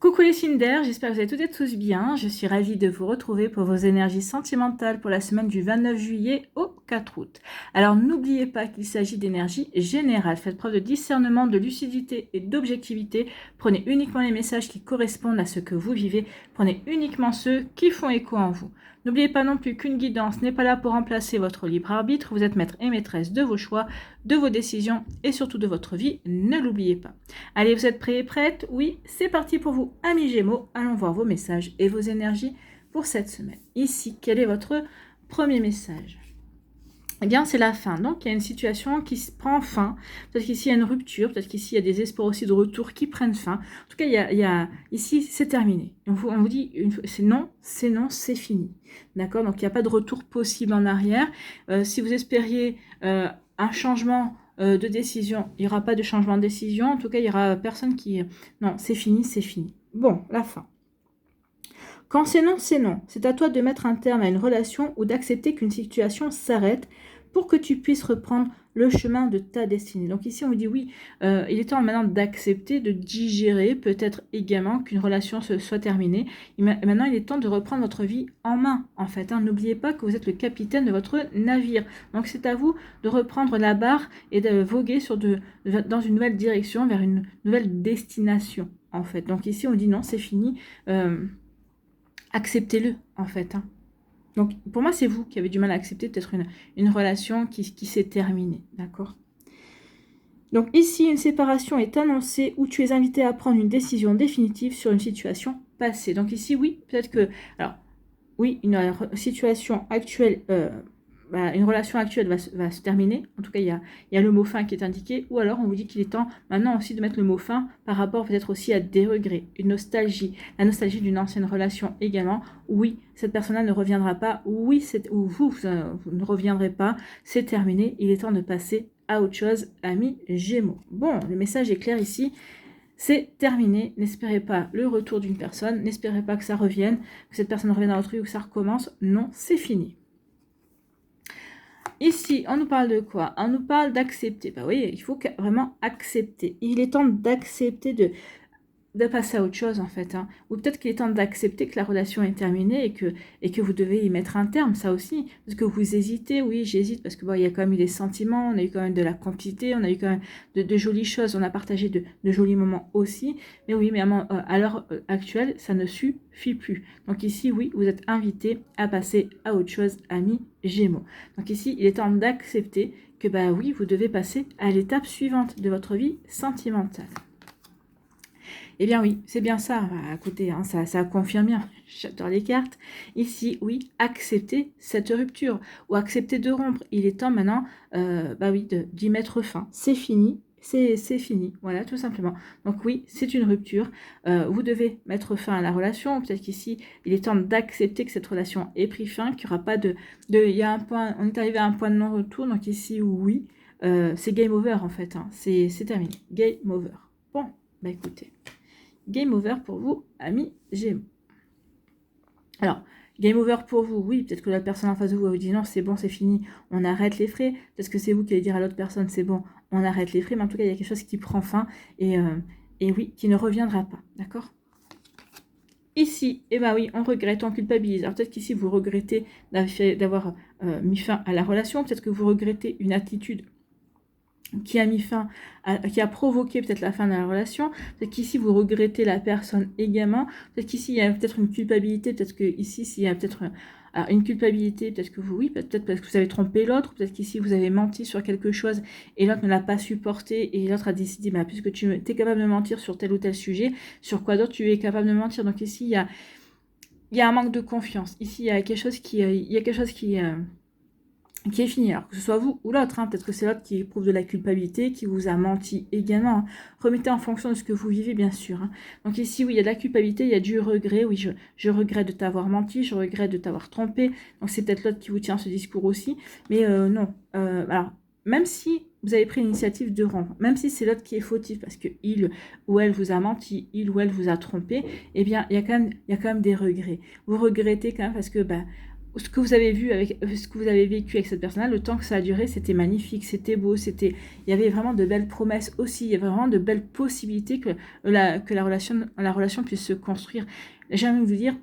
Coucou les Cinder, j'espère que vous allez toutes et tous bien. Je suis ravie de vous retrouver pour vos énergies sentimentales pour la semaine du 29 juillet au 4 août. Alors n'oubliez pas qu'il s'agit d'énergie générale. Faites preuve de discernement, de lucidité et d'objectivité. Prenez uniquement les messages qui correspondent à ce que vous vivez. Prenez uniquement ceux qui font écho en vous. N'oubliez pas non plus qu'une guidance n'est pas là pour remplacer votre libre arbitre. Vous êtes maître et maîtresse de vos choix, de vos décisions et surtout de votre vie. Ne l'oubliez pas. Allez, vous êtes prêts et prêtes? Oui, c'est parti pour vous, amis Gémeaux. Allons voir vos messages et vos énergies pour cette semaine. Ici, quel est votre premier message? Eh bien, c'est la fin. Donc, il y a une situation qui prend fin. Peut-être qu'ici, il y a une rupture. Peut-être qu'ici, il y a des espoirs aussi de retour qui prennent fin. En tout cas, ici, c'est terminé. On vous dit, c'est non, c'est fini. D'accord? Donc, il n'y a pas de retour possible en arrière. Si vous espériez un changement de décision, il n'y aura pas de changement de décision. En tout cas, il n'y aura personne qui... Non, c'est fini, c'est fini. Bon, la fin. Quand c'est non, c'est non. C'est à toi de mettre un terme à une relation ou d'accepter qu'une situation s'arrête pour que tu puisses reprendre le chemin de ta destinée. Donc ici, on vous dit oui, il est temps maintenant d'accepter, de digérer peut-être également qu'une relation soit terminée. Et maintenant, il est temps de reprendre votre vie en main, en fait. N'oubliez pas que vous êtes le capitaine de votre navire. Donc c'est à vous de reprendre la barre et de voguer dans une nouvelle direction, vers une nouvelle destination, en fait. Donc ici, on dit non, c'est fini. Acceptez-le, en fait. Donc, pour moi, c'est vous qui avez du mal à accepter peut-être une relation qui s'est terminée, d'accord? Donc, ici, une séparation est annoncée où tu es invité à prendre une décision définitive sur une situation passée. Donc, ici, oui, peut-être que... Alors, oui, une situation actuelle... une relation actuelle va se terminer. En tout cas, il y a le mot fin qui est indiqué. Ou alors, on vous dit qu'il est temps maintenant aussi de mettre le mot fin par rapport peut-être aussi à des regrets, une nostalgie. La nostalgie d'une ancienne relation également. Oui, cette personne-là ne reviendra pas. Oui, ou vous ne reviendrez pas. C'est terminé. Il est temps de passer à autre chose, amis Gémeaux. Bon, le message est clair ici. C'est terminé, n'espérez pas le retour d'une personne, n'espérez pas que ça revienne, que cette personne revienne à votre vie ou que ça recommence. Non, c'est fini. Ici, on nous parle de quoi? On nous parle d'accepter. Bah oui, il faut vraiment accepter. Il est temps d'accepter de passer à autre chose, en fait. Ou peut-être qu'il est temps d'accepter que la relation est terminée et que vous devez y mettre un terme, ça aussi. Parce que vous hésitez, oui, j'hésite, parce que bon, il y a quand même eu des sentiments, on a eu quand même de la complicité, on a eu quand même de jolies choses, on a partagé de jolis moments aussi. Mais oui, mais à l'heure actuelle, ça ne suffit plus. Donc ici, oui, vous êtes invité à passer à autre chose, amis Gémeaux. Donc ici, il est temps d'accepter que, bah oui, vous devez passer à l'étape suivante de votre vie sentimentale. Eh bien oui, c'est bien ça. Bah, écoutez, ça confirme bien. J'adore les cartes. Ici, oui, accepter cette rupture ou accepter de rompre. Il est temps maintenant, d'y mettre fin. C'est fini. C'est fini, voilà, tout simplement. Donc oui, c'est une rupture. Vous devez mettre fin à la relation. Peut-être qu'ici, il est temps d'accepter que cette relation ait pris fin, qu'il n'y aura pas il y a un point, on est arrivé à un point de non-retour. Donc ici, oui, c'est game over en fait. C'est terminé. Game over. Bon, bah écoutez. Game over pour vous, amis Gémeaux. Alors, game over pour vous, oui, peut-être que la personne en face de vous va vous dire non, c'est bon, c'est fini, on arrête les frais. Peut-être que c'est vous qui allez dire à l'autre personne, c'est bon, on arrête les frais. Mais en tout cas, il y a quelque chose qui prend fin et oui, qui ne reviendra pas, d'accord? Ici, eh bien oui, on regrette, on culpabilise. Alors peut-être qu'ici, vous regrettez d'avoir mis fin à la relation. Peut-être que vous regrettez une attitude qui a mis fin, qui a provoqué peut-être la fin de la relation. Peut-être qu'ici, vous regrettez la personne également. Peut-être qu'ici, il y a peut-être une culpabilité. Peut-être qu'ici, s'il y a peut-être une culpabilité, peut-être que vous, oui, peut-être parce que vous avez trompé l'autre. Peut-être qu'ici, vous avez menti sur quelque chose et l'autre ne l'a pas supporté. Et l'autre a décidé, bah, puisque tu es capable de mentir sur tel ou tel sujet, sur quoi d'autre tu es capable de mentir. Donc ici, il y a un manque de confiance. Ici, il y a quelque chose qui est fini, alors que ce soit vous ou l'autre, peut-être que c'est l'autre qui éprouve de la culpabilité, qui vous a menti également. Remettez en fonction de ce que vous vivez, bien sûr. Donc ici, oui, il y a de la culpabilité, il y a du regret. Oui, je regrette de t'avoir menti, je regrette de t'avoir trompé. Donc c'est peut-être l'autre qui vous tient ce discours aussi. Mais non, alors, même si vous avez pris l'initiative de rompre, même si c'est l'autre qui est fautif parce que il ou elle vous a menti, il ou elle vous a trompé, eh bien, il y a quand même des regrets. Vous regrettez quand même parce que, ce que vous avez vu avec ce que vous avez vécu avec cette personne-là, le temps que ça a duré, c'était magnifique, c'était beau, il y avait vraiment de belles promesses aussi, il y avait vraiment de belles possibilités que la relation puisse se construire. J'ai envie de vous dire,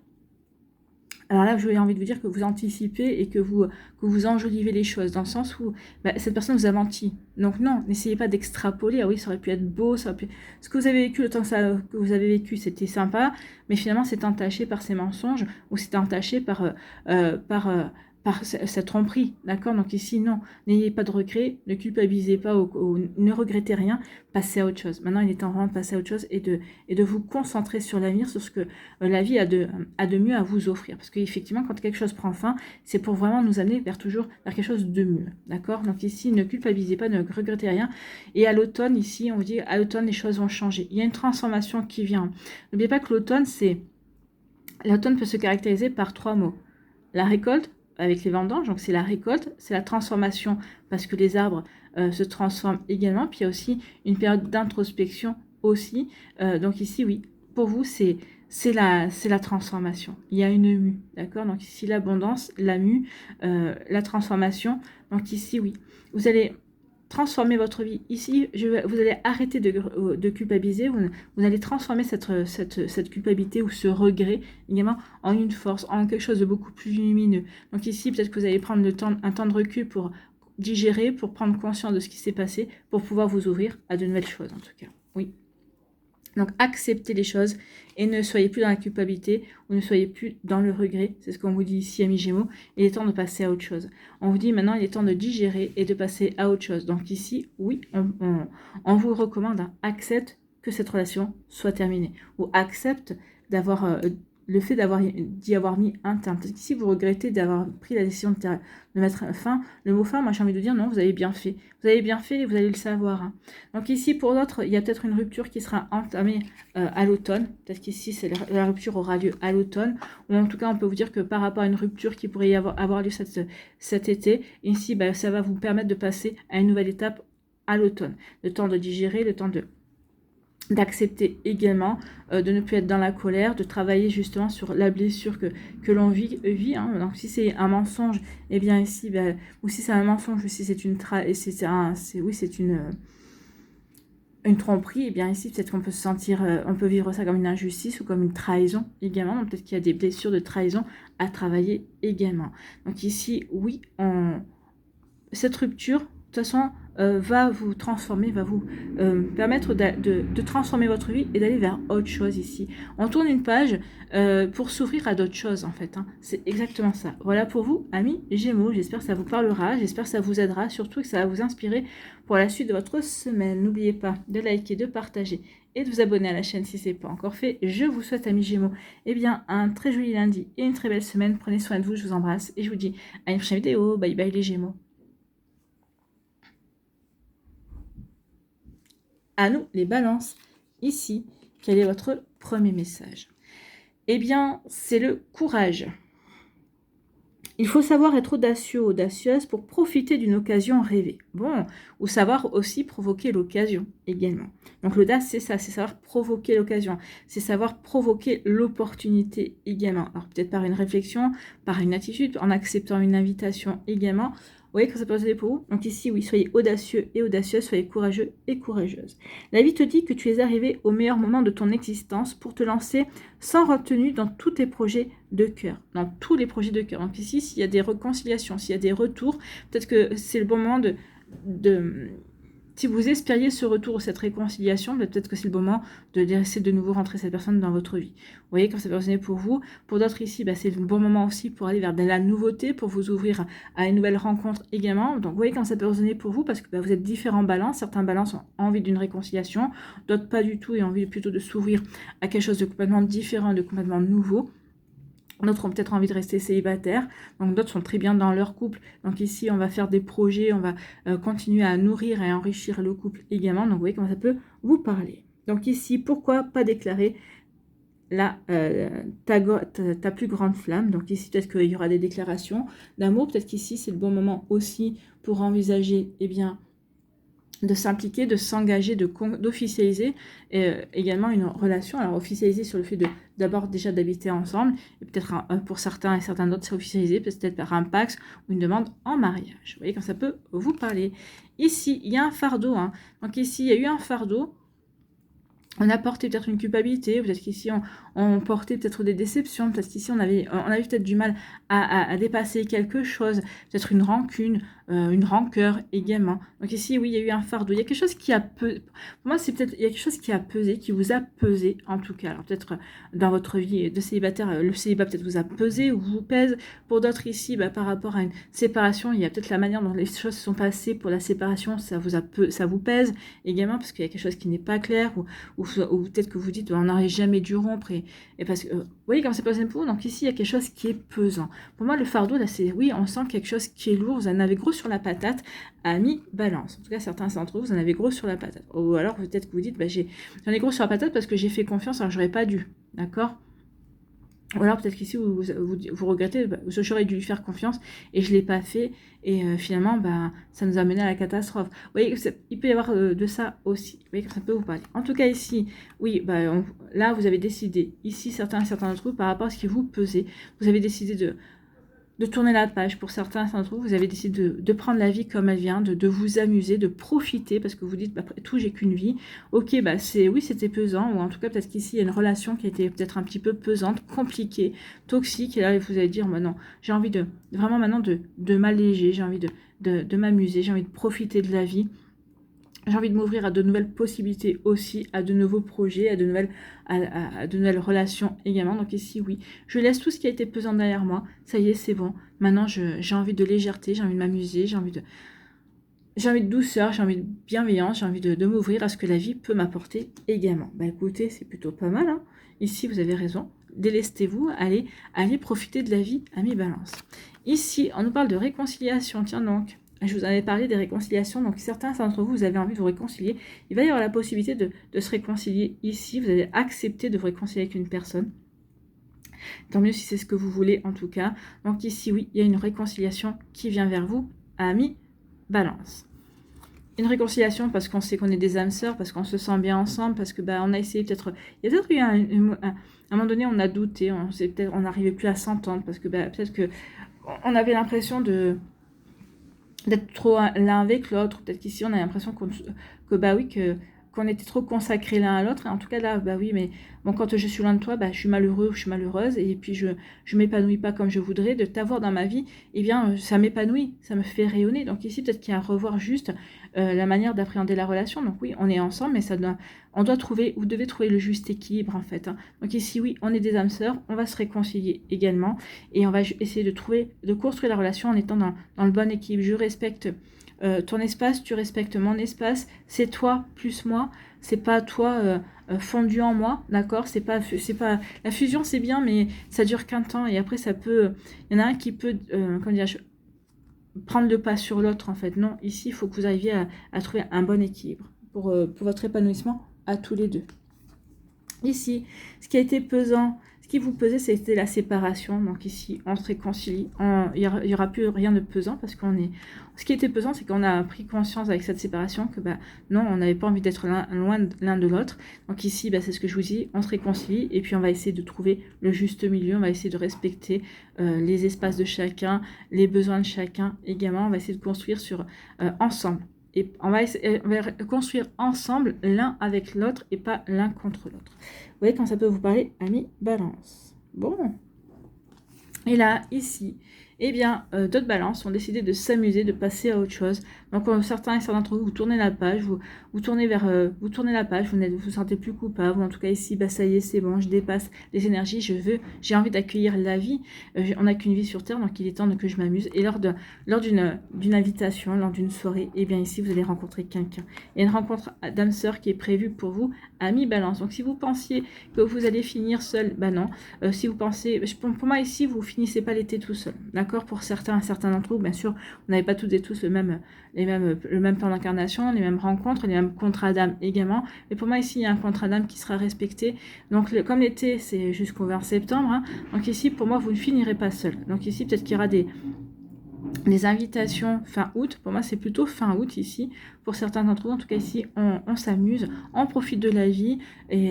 alors là, j'ai envie de vous dire que vous anticipez et que vous enjolivez les choses, dans le sens où cette personne vous a menti. Donc non, n'essayez pas d'extrapoler. Ah oui, ça aurait pu être beau, ce que vous avez vécu, le temps que vous avez vécu, c'était sympa, mais finalement, c'est entaché par ces mensonges, ou c'est entaché par cette tromperie, d'accord? Donc ici, non, n'ayez pas de regrets, ne culpabilisez pas, ne regrettez rien, passez à autre chose. Maintenant, il est temps vraiment de passer à autre chose et de vous concentrer sur l'avenir, sur ce que la vie a de mieux à vous offrir. Parce qu'effectivement, quand quelque chose prend fin, c'est pour vraiment nous amener vers quelque chose de mieux, d'accord? Donc ici, ne culpabilisez pas, ne regrettez rien. Et à l'automne, ici, on vous dit, à l'automne, les choses vont changer. Il y a une transformation qui vient. N'oubliez pas que l'automne peut se caractériser par 3 mots. La récolte, avec les vendanges, donc c'est la récolte, c'est la transformation, parce que les arbres se transforment également, puis il y a aussi une période d'introspection aussi, donc ici, oui, pour vous, c'est la transformation, il y a une mue, d'accord, donc ici, l'abondance, la mue, la transformation, donc ici, oui, vous allez transformer votre vie. Ici, vous allez arrêter de culpabiliser, vous allez transformer cette culpabilité ou ce regret également en une force, en quelque chose de beaucoup plus lumineux. Donc ici, peut-être que vous allez prendre un temps de recul pour digérer, pour prendre conscience de ce qui s'est passé, pour pouvoir vous ouvrir à de nouvelles choses en tout cas. Oui. Donc acceptez les choses et ne soyez plus dans la culpabilité ou ne soyez plus dans le regret. C'est ce qu'on vous dit ici, amis Gémeaux. Il est temps de passer à autre chose. On vous dit maintenant, il est temps de digérer et de passer à autre chose. Donc ici, oui, on vous recommande, accepte que cette relation soit terminée. Ou accepte d'avoir le fait d'y avoir mis un terme. Parce qu'ici, vous regrettez d'avoir pris la décision de mettre fin. Le mot fin, moi j'ai envie de dire non, vous avez bien fait. Vous avez bien fait et vous allez le savoir. Hein. Donc ici, pour d'autres, il y a peut-être une rupture qui sera entamée à l'automne. Peut-être qu'ici, la rupture aura lieu à l'automne. Ou en tout cas, on peut vous dire que par rapport à une rupture qui pourrait avoir lieu cet été, ici, ça va vous permettre de passer à une nouvelle étape à l'automne. Le temps de digérer, le temps d'accepter également, de ne plus être dans la colère, de travailler justement sur la blessure que l'on vit. Hein. Donc si c'est un mensonge, eh bien ici, ou si c'est un mensonge, ou si c'est une tromperie, et bien ici peut-être qu'on peut se sentir, on peut vivre ça comme une injustice ou comme une trahison également. Donc peut-être qu'il y a des blessures de trahison à travailler également. Donc ici, oui, cette rupture, de toute façon, va vous transformer, va vous permettre de transformer votre vie et d'aller vers autre chose ici. On tourne une page pour s'ouvrir à d'autres choses en fait. Hein. C'est exactement ça. Voilà pour vous, amis Gémeaux. J'espère que ça vous parlera, j'espère que ça vous aidera, surtout que ça va vous inspirer pour la suite de votre semaine. N'oubliez pas de liker, de partager et de vous abonner à la chaîne si ce n'est pas encore fait. Je vous souhaite, amis Gémeaux, un très joli lundi et une très belle semaine. Prenez soin de vous, je vous embrasse et je vous dis à une prochaine vidéo. Bye bye les Gémeaux. À nous, les balances. Ici, quel est votre premier message? Eh bien, c'est le courage. Il faut savoir être audacieux, audacieuse pour profiter d'une occasion rêvée. Bon, ou savoir aussi provoquer l'occasion également. Donc l'audace, c'est ça, c'est savoir provoquer l'occasion. C'est savoir provoquer l'opportunité également. Alors peut-être par une réflexion, par une attitude, en acceptant une invitation également. Vous voyez que ça peut résonner pour vous? Donc ici, oui, soyez audacieux et audacieuse, soyez courageux et courageuse. La vie te dit que tu es arrivé au meilleur moment de ton existence pour te lancer sans retenue dans tous tes projets de cœur. Dans tous les projets de cœur. Donc ici, s'il y a des réconciliations, s'il y a des retours, peut-être que c'est le bon moment si vous espériez ce retour ou cette réconciliation, peut-être que c'est le moment de laisser de nouveau rentrer cette personne dans votre vie. Vous voyez, comme ça peut résonner pour vous. Pour d'autres ici, c'est le bon moment aussi pour aller vers de la nouveauté, pour vous ouvrir à une nouvelle rencontre également. Donc vous voyez comme ça peut résonner pour vous, parce que vous êtes différents balances. Certains balances ont envie d'une réconciliation, d'autres pas du tout et ont envie plutôt de s'ouvrir à quelque chose de complètement différent, de complètement nouveau. D'autres ont peut-être envie de rester célibataires, donc d'autres sont très bien dans leur couple. Donc ici, on va faire des projets, on va continuer à nourrir et enrichir le couple également. Donc vous voyez comment ça peut vous parler. Donc ici, pourquoi pas déclarer ta plus grande flamme? Donc ici, peut-être qu'il y aura des déclarations d'amour. Peut-être qu'ici, c'est le bon moment aussi pour envisager, de s'impliquer, de s'engager, d'officialiser également une relation. Alors officialiser sur le fait de d'abord déjà d'habiter ensemble, et peut-être pour certains et certains d'autres c'est officialisé, peut-être par un pax ou une demande en mariage. Vous voyez quand ça peut vous parler. Ici, il y a un fardeau. Donc ici, il y a eu un fardeau. On a porté peut-être une culpabilité, peut-être qu'ici on portait peut-être des déceptions, peut-être qu'ici on avait peut-être du mal à dépasser quelque chose, peut-être une rancune, une rancœur également. Donc ici, oui, il y a eu un fardeau. Il y a quelque chose qui a pesé. Pour moi, c'est peut-être il y a quelque chose qui a pesé, qui vous a pesé en tout cas. Alors peut-être dans votre vie de célibataire, le célibat peut-être vous a pesé ou vous pèse. Pour d'autres ici, par rapport à une séparation, il y a peut-être la manière dont les choses se sont passées pour la séparation, ça vous pèse également parce qu'il y a quelque chose qui n'est pas clair ou peut-être que vous dites on n'aurait jamais dû rompre et parce que vous voyez comme c'est pesant pour vous. Donc ici il y a quelque chose qui est pesant. Pour moi le fardeau là c'est oui, on sent quelque chose qui est lourd, vous en avez gros sur la patate à mi-balance. En tout cas certains d'entre vous, vous en avez gros sur la patate. Ou alors peut-être que vous dites j'en ai gros sur la patate parce que j'ai fait confiance alors j'aurais pas dû. D'accord? Ou alors peut-être qu'ici vous regrettez, j'aurais dû lui faire confiance et je ne l'ai pas fait et finalement ça nous a mené à la catastrophe. Vous voyez, il peut y avoir de ça aussi. Vous voyez que ça peut vous parler. En tout cas ici, oui, là vous avez décidé, ici certains d'entre vous par rapport à ce qui vous pesait, vous avez décidé de tourner la page. Pour certains d'entre vous, vous avez décidé de prendre la vie comme elle vient, de vous amuser, de profiter, parce que vous dites, après tout, j'ai qu'une vie. Ok, oui, c'était pesant, ou en tout cas, peut-être qu'ici, il y a une relation qui a été peut-être un petit peu pesante, compliquée, toxique, et là, vous allez dire, non, j'ai envie vraiment maintenant de m'alléger, j'ai envie de m'amuser, j'ai envie de profiter de la vie. J'ai envie de m'ouvrir à de nouvelles possibilités aussi, à de nouveaux projets, à de nouvelles relations également. Donc ici, oui, je laisse tout ce qui a été pesant derrière moi. Ça y est, c'est bon. Maintenant, j'ai envie de légèreté, j'ai envie de m'amuser, j'ai envie de douceur, j'ai envie de bienveillance, j'ai envie de m'ouvrir à ce que la vie peut m'apporter également. Écoutez, c'est plutôt pas mal. Ici, vous avez raison. Délestez-vous, allez profiter de la vie à mi-balance. Ici, on nous parle de réconciliation. Tiens donc. Je vous en avais parlé des réconciliations, donc certains d'entre vous, vous avez envie de vous réconcilier. Il va y avoir la possibilité de se réconcilier ici. Vous allez accepter de vous réconcilier avec une personne. Tant mieux si c'est ce que vous voulez en tout cas. Donc ici, oui, il y a une réconciliation qui vient vers vous à mi-balance. Une réconciliation parce qu'on sait qu'on est des âmes sœurs, parce qu'on se sent bien ensemble, parce que on a essayé peut-être... Il y a peut-être eu à un moment donné, on a douté, on n'arrivait plus à s'entendre, parce que peut-être que on avait l'impression d'être trop l'un avec l'autre. Peut-être qu'ici, on a l'impression qu'on était trop consacrés l'un à l'autre. Et en tout cas, là, oui, mais bon, quand je suis loin de toi, je suis malheureux ou je suis malheureuse. Et puis, je m'épanouis pas comme je voudrais. De t'avoir dans ma vie, eh bien, ça m'épanouit, ça me fait rayonner. Donc ici, peut-être qu'il y a à revoir juste la manière d'appréhender la relation. Donc oui, on est ensemble, mais on doit trouver, vous devez trouver le juste équilibre, en fait. Donc ici, oui, on est des âmes sœurs, on va se réconcilier également. Et on va essayer de construire la relation en étant dans le bon équilibre. Je respecte ton espace, tu respectes mon espace, c'est toi plus moi, c'est pas toi fondu en moi, d'accord, c'est pas la fusion c'est bien mais ça dure qu'un temps et après ça peut, il y en a un qui peut prendre le pas sur l'autre en fait. Non, ici il faut que vous arriviez à trouver un bon équilibre pour votre épanouissement à tous les deux. Ici, ce qui a été pesant, ce qui vous pesait, c'était la séparation. Donc ici, on se réconcilie. Il y aura plus rien de pesant parce qu'on est... Ce qui était pesant, c'est qu'on a pris conscience avec cette séparation que non, on n'avait pas envie d'être loin l'un de l'autre. Donc ici, c'est ce que je vous dis, on se réconcilie et puis on va essayer de trouver le juste milieu. On va essayer de respecter les espaces de chacun, les besoins de chacun également. On va essayer de construire ensemble. Et on va construire ensemble l'un avec l'autre et pas l'un contre l'autre. Vous voyez quand ça peut vous parler, ami-balance. Bon. Et là, ici, eh bien, d'autres balances ont décidé de s'amuser, de passer à autre chose. Donc, certains d'entre vous, vous tournez la page, vous tournez la page, vous vous sentez plus coupable. En tout cas, ici, ça y est, c'est bon, je dépasse les énergies, j'ai envie d'accueillir la vie. On n'a qu'une vie sur Terre, donc il est temps que je m'amuse. Et lors d'une invitation, lors d'une soirée, eh bien, ici, vous allez rencontrer quelqu'un. Il y a une rencontre d'âme sœur qui est prévue pour vous à mi-balance. Donc, si vous pensiez que vous allez finir seul, non. Si vous pensez, pour moi, ici, vous finissez pas l'été tout seul. D'accord, pour certains d'entre vous, bien sûr, on n'avait pas toutes et tous le même plan d'incarnation, les mêmes rencontres, les mêmes contrats d'âme également. Mais pour moi, ici, il y a un contrat d'âme qui sera respecté. Donc, comme l'été, c'est jusqu'au 20 septembre. Donc ici, pour moi, vous ne finirez pas seul. Donc ici, peut-être qu'il y aura des invitations fin août. Pour moi, c'est plutôt fin août ici. Pour certains d'entre vous, en tout cas ici, on s'amuse, on profite de la vie et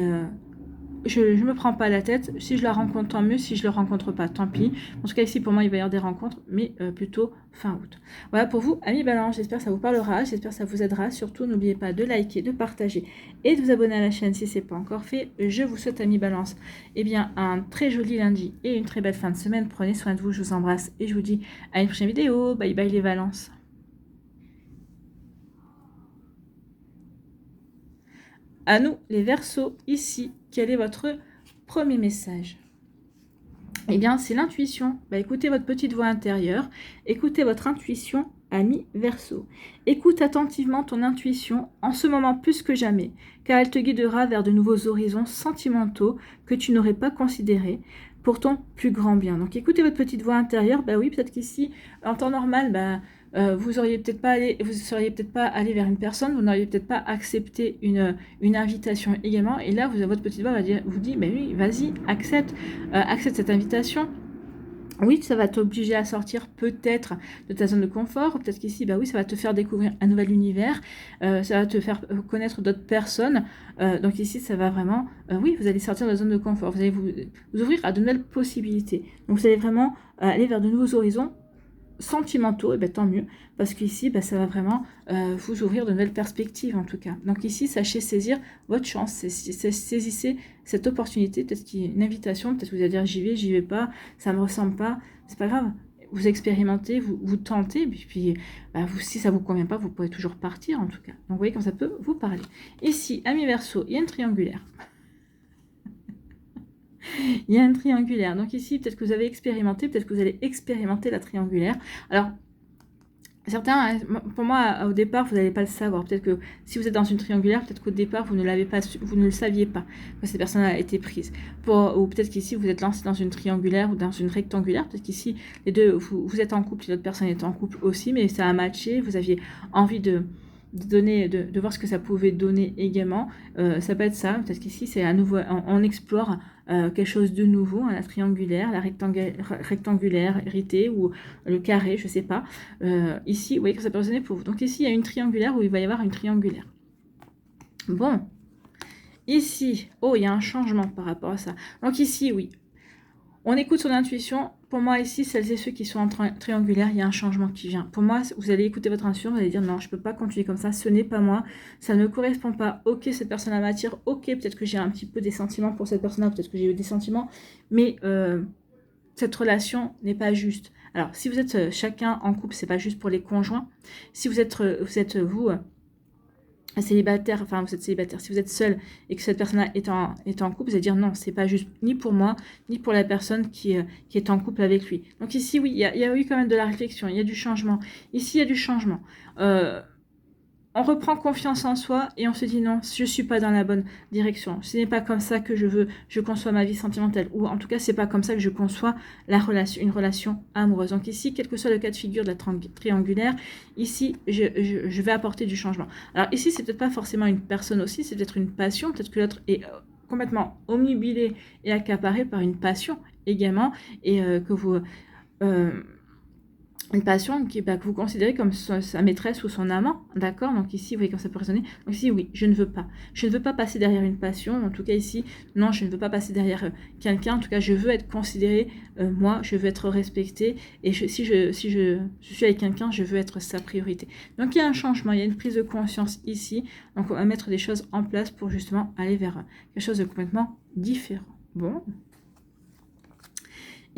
je ne me prends pas la tête. Si je la rencontre, tant mieux. Si je ne le rencontre pas, tant pis. En tout cas, ici, pour moi, il va y avoir des rencontres, mais plutôt fin août. Voilà pour vous, amis Balance. J'espère que ça vous parlera. J'espère que ça vous aidera. Surtout, n'oubliez pas de liker, de partager et de vous abonner à la chaîne si ce n'est pas encore fait. Je vous souhaite, amis Balance, eh bien, un très joli lundi et une très belle fin de semaine. Prenez soin de vous. Je vous embrasse et je vous dis à une prochaine vidéo. Bye bye les Balances. À nous, les Verseaux, ici, quel est votre premier message? Eh bien, c'est l'intuition. Écoutez votre petite voix intérieure, écoutez votre intuition, ami Verseau. Écoute attentivement ton intuition en ce moment plus que jamais, car elle te guidera vers de nouveaux horizons sentimentaux que tu n'aurais pas considérés pour ton plus grand bien. Donc écoutez votre petite voix intérieure. Oui, peut-être qu'ici, en temps normal, vous seriez peut-être pas allé vers une personne, vous n'auriez peut-être pas accepté une invitation également. Et là, votre petite voix vous dit, oui, vas-y, accepte cette invitation. Oui, ça va t'obliger à sortir peut-être de ta zone de confort. Peut-être qu'ici, oui, ça va te faire découvrir un nouvel univers. Ça va te faire connaître d'autres personnes. Donc ici, ça va vraiment... oui, vous allez sortir de la zone de confort. Vous allez vous ouvrir à de nouvelles possibilités. Donc vous allez vraiment aller vers de nouveaux horizons sentimentaux, et tant mieux, parce qu'ici, ça va vraiment vous ouvrir de nouvelles perspectives, en tout cas. Donc ici, sachez saisir votre chance, saisissez cette opportunité, peut-être qu'il y a une invitation, peut-être que vous allez dire j'y vais pas, ça me ressemble pas, c'est pas grave, vous expérimentez, vous tentez, puis si ça vous convient pas, vous pouvez toujours partir, en tout cas. Donc vous voyez comme ça peut vous parler. Ici, ami Verseau, il y a une triangulaire. Il y a un triangulaire. Donc ici, peut-être que vous avez expérimenté, peut-être que vous allez expérimenter la triangulaire. Alors, certains, pour moi, au départ, vous n'allez pas le savoir. Peut-être que si vous êtes dans une triangulaire, peut-être qu'au départ, vous ne le saviez pas que cette personne a été prise. Ou peut-être qu'ici, vous êtes lancé dans une triangulaire ou dans une rectangulaire. Peut-être qu'ici, les deux, vous êtes en couple et l'autre personne est en couple aussi, mais ça a matché. Vous aviez envie de voir ce que ça pouvait donner également. Ça peut être ça. Peut-être qu'ici, c'est à nouveau, on explore quelque chose de nouveau, la triangulaire, la rectangulaire héritée ou le carré, je sais pas. Ici, vous voyez que ça peut résonner pour vous. Donc ici, il y a une triangulaire où il va y avoir une triangulaire. Bon. Ici, il y a un changement par rapport à ça. Donc ici, oui. On écoute son intuition. Pour moi, ici, celles et ceux qui sont en triangulaire, il y a un changement qui vient. Pour moi, vous allez écouter votre intuition, vous allez dire non, je ne peux pas continuer comme ça, ce n'est pas moi, ça ne me correspond pas. Ok, cette personne m'attire, ok, peut-être que j'ai un petit peu des sentiments pour cette personne-là, peut-être que j'ai eu des sentiments, mais cette relation n'est pas juste. Alors, si vous êtes chacun en couple, c'est pas juste pour les conjoints. Si vous êtes célibataire, enfin vous êtes célibataire, si vous êtes seul et que cette personne est en couple, vous allez dire non, c'est pas juste ni pour moi, ni pour la personne qui est en couple avec lui. Donc ici, oui, il y a eu quand même de la réflexion, il y a du changement. Ici, il y a du changement. On reprend confiance en soi et on se dit non, je ne suis pas dans la bonne direction. Ce n'est pas comme ça que je conçois ma vie sentimentale. Ou en tout cas, c'est pas comme ça que je conçois une relation amoureuse. Donc ici, quel que soit le cas de figure de la triangulaire, ici, je vais apporter du changement. Alors ici, c'est peut-être pas forcément une personne aussi, c'est peut-être une passion. Peut-être que l'autre est complètement omnibilé et accaparé par une passion également. Et que vous... une passion que vous considérez comme sa maîtresse ou son amant, d'accord? Donc ici, vous voyez comme ça peut résonner. Donc ici, oui, je ne veux pas. Je ne veux pas passer derrière une passion. En tout cas, ici, non, je ne veux pas passer derrière quelqu'un. En tout cas, je veux être considérée, moi, je veux être respectée. Et si je suis avec quelqu'un, je veux être sa priorité. Donc il y a un changement, il y a une prise de conscience ici. Donc on va mettre des choses en place pour justement aller vers quelque chose de complètement différent. Bon.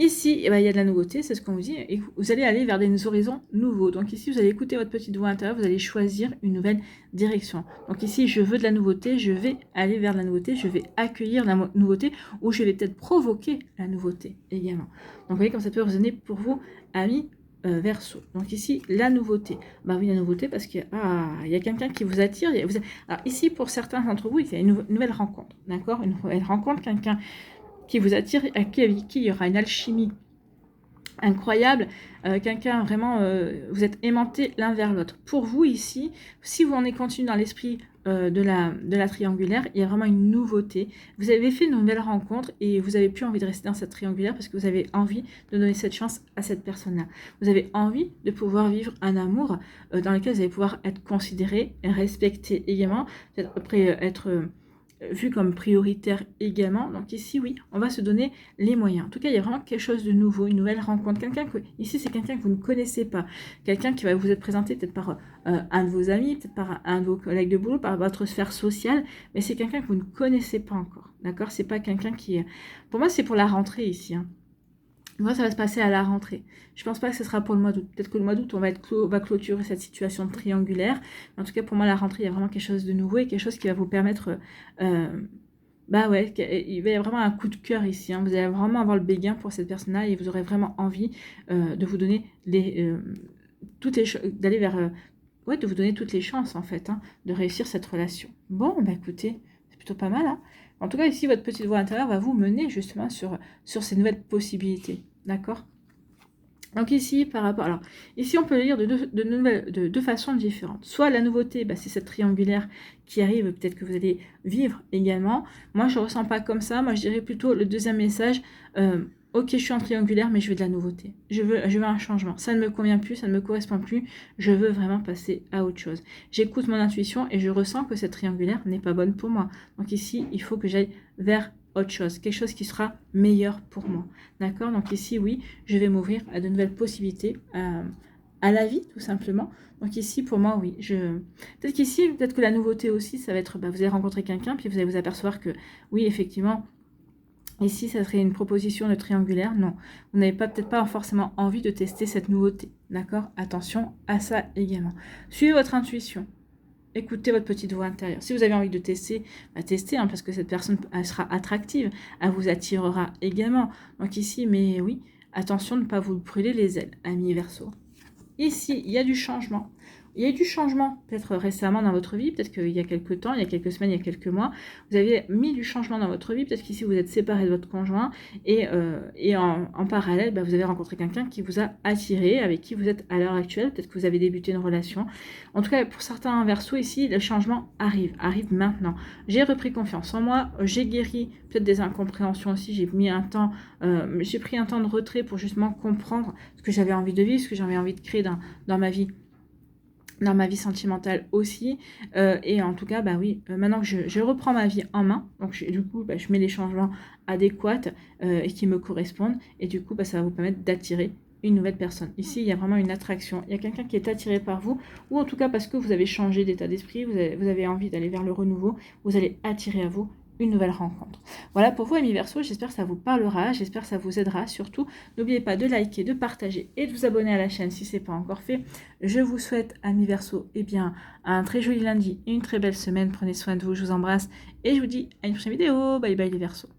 Ici, il y a de la nouveauté, c'est ce qu'on vous dit, et vous allez aller vers des horizons nouveaux. Donc ici, vous allez écouter votre petite voix intérieure, vous allez choisir une nouvelle direction. Donc ici, je veux de la nouveauté, je vais aller vers la nouveauté, je vais accueillir la nouveauté, ou je vais peut-être provoquer la nouveauté également. Donc vous voyez comme ça peut résonner pour vous, amis Verseau. Donc ici, la nouveauté. Oui, la nouveauté parce qu'il y a quelqu'un qui vous attire. Alors ici, pour certains d'entre vous, il y a une nouvelle rencontre, d'accord? Une nouvelle rencontre, quelqu'un qui vous attire, avec qui il y aura une alchimie incroyable, quelqu'un vraiment, vous êtes aimantés l'un vers l'autre. Pour vous ici, si vous en êtes continu dans l'esprit de la triangulaire, il y a vraiment une nouveauté. Vous avez fait une nouvelle rencontre et vous n'avez plus envie de rester dans cette triangulaire parce que vous avez envie de donner cette chance à cette personne-là. Vous avez envie de pouvoir vivre un amour dans lequel vous allez pouvoir être considéré, respecté également, peut-être après être vu comme prioritaire également. Donc ici, oui, on va se donner les moyens. En tout cas, il y a vraiment quelque chose de nouveau, une nouvelle rencontre. Ici, c'est quelqu'un que vous ne connaissez pas. Quelqu'un qui va vous être présenté peut-être par un de vos amis, peut-être par un de vos collègues de boulot, par votre sphère sociale, mais c'est quelqu'un que vous ne connaissez pas encore. D'accord? C'est pas quelqu'un qui... Pour moi, c'est pour la rentrée ici. Hein. Moi, ça va se passer à la rentrée. Je pense pas que ce sera pour le mois d'août. Peut-être que le mois d'août, on va clôturer cette situation triangulaire. En tout cas, pour moi, la rentrée, il y a vraiment quelque chose de nouveau et quelque chose qui va vous permettre... bah ouais, il va y avoir vraiment un coup de cœur ici. Hein. Vous allez vraiment avoir le béguin pour cette personne-là et vous aurez vraiment envie de vous donner toutes les d'aller vers... ouais, de vous donner toutes les chances, en fait, hein, de réussir cette relation. Bon, bah écoutez, c'est plutôt pas mal, hein. En tout cas, ici, votre petite voix intérieure va vous mener justement sur ces nouvelles possibilités. D'accord? Donc ici, par rapport... Alors, ici, on peut le lire de deux façons différentes. Soit la nouveauté, bah, c'est cette triangulaire qui arrive, peut-être que vous allez vivre également. Moi, je ne ressens pas comme ça. Moi, je dirais plutôt le deuxième message. Ok, je suis en triangulaire, mais je veux de la nouveauté. Je veux un changement. Ça ne me convient plus, ça ne me correspond plus. Je veux vraiment passer à autre chose. J'écoute mon intuition et je ressens que cette triangulaire n'est pas bonne pour moi. Donc ici, il faut que j'aille vers autre chose, quelque chose qui sera meilleur pour moi. D'accord? Donc ici, oui, je vais m'ouvrir à de nouvelles possibilités, à la vie, tout simplement. Donc ici, pour moi, oui. Peut-être qu'ici, peut-être que la nouveauté aussi, ça va être, bah, vous allez rencontrer quelqu'un, puis vous allez vous apercevoir que, oui, effectivement, ici, ça serait une proposition de triangulaire. Non, vous n'avez peut-être pas forcément envie de tester cette nouveauté. D'accord? Attention à ça également. Suivez votre intuition. Écoutez votre petite voix intérieure. Si vous avez envie de tester, bah testez, hein, parce que cette personne elle sera attractive, elle vous attirera également. Donc ici, mais oui, attention de ne pas vous brûler les ailes, amis Verseau. Ici, il y a du changement. Il y a eu du changement, peut-être récemment dans votre vie, peut-être qu'il y a quelques temps, il y a quelques semaines, il y a quelques mois, vous avez mis du changement dans votre vie, peut-être qu'ici vous êtes séparé de votre conjoint, et en parallèle, bah, vous avez rencontré quelqu'un qui vous a attiré, avec qui vous êtes à l'heure actuelle, peut-être que vous avez débuté une relation. En tout cas, pour certains Verseaux ici, le changement arrive maintenant. J'ai repris confiance en moi, j'ai guéri peut-être des incompréhensions aussi, j'ai pris un temps de retrait pour justement comprendre ce que j'avais envie de vivre, ce que j'avais envie de créer dans ma vie sentimentale aussi, et en tout cas, bah oui, maintenant que je reprends ma vie en main, donc du coup, bah, je mets les changements adéquats et qui me correspondent, et du coup, bah, ça va vous permettre d'attirer une nouvelle personne. Ici, il y a vraiment une attraction, il y a quelqu'un qui est attiré par vous, ou en tout cas parce que vous avez changé d'état d'esprit, vous avez envie d'aller vers le renouveau, vous allez attirer à vous une nouvelle rencontre. Voilà pour vous, amis Verseau, j'espère que ça vous parlera, j'espère que ça vous aidera. Surtout, n'oubliez pas de liker, de partager et de vous abonner à la chaîne si ce n'est pas encore fait. Je vous souhaite, amis Verseau, eh bien, un très joli lundi et une très belle semaine. Prenez soin de vous, je vous embrasse et je vous dis à une prochaine vidéo. Bye bye les Verseaux.